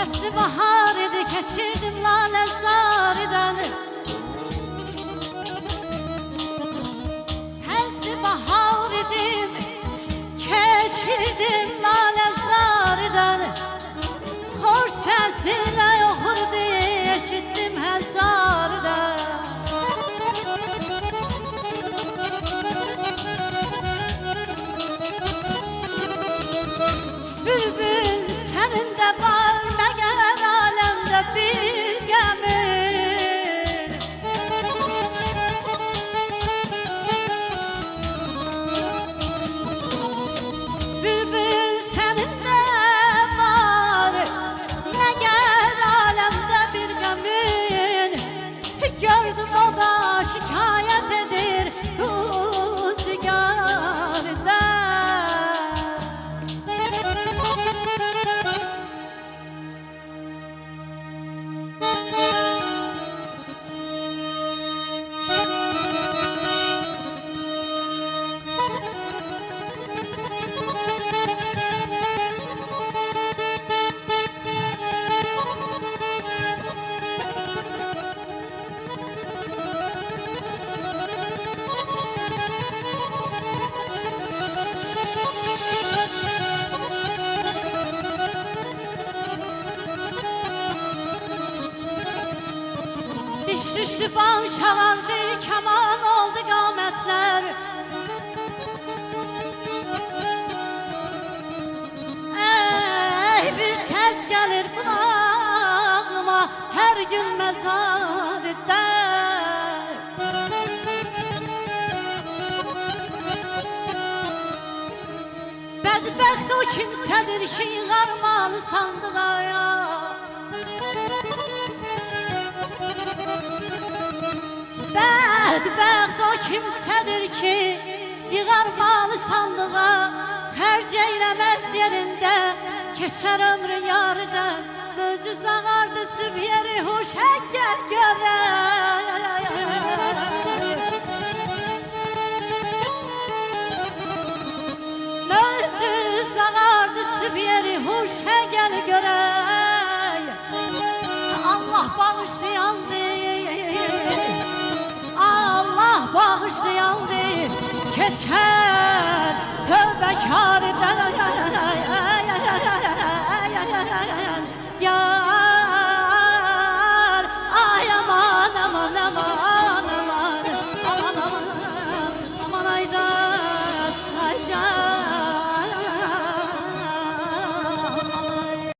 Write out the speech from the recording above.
Faslı bahar idi, keçirdim lale zaridən. Faslı bahar idim, keçirdim lale zaridən. Xoş səsinlə yoxurdu, eşitdim həzaridən. Bülbül sənin də var məgər aləmdə bir qəmir. Bülbül sənin də var məgər aləmdə bir qəmir. Gördüm o da şikayət edir ruzigardan. Diş düşdü baş ağardı, kaman oldu qamətlər. Ey bir səs gəlir qulağıma hər gün məzarədə. Bədbəxt o kimsədir ki, yığarmalı sandığa. Bədbəxt o kimsədir ki, yığarmalı sandığa. Hərc eyləməz yerində, keçər ömrü yarıda. Möcüz ağardı süb yeri, huş əgər görək. Möcüz ağardı süb yeri, huş əgər görək. Allah bağışlayandır, Allah bağışlayandır, keçər tövbəkardır.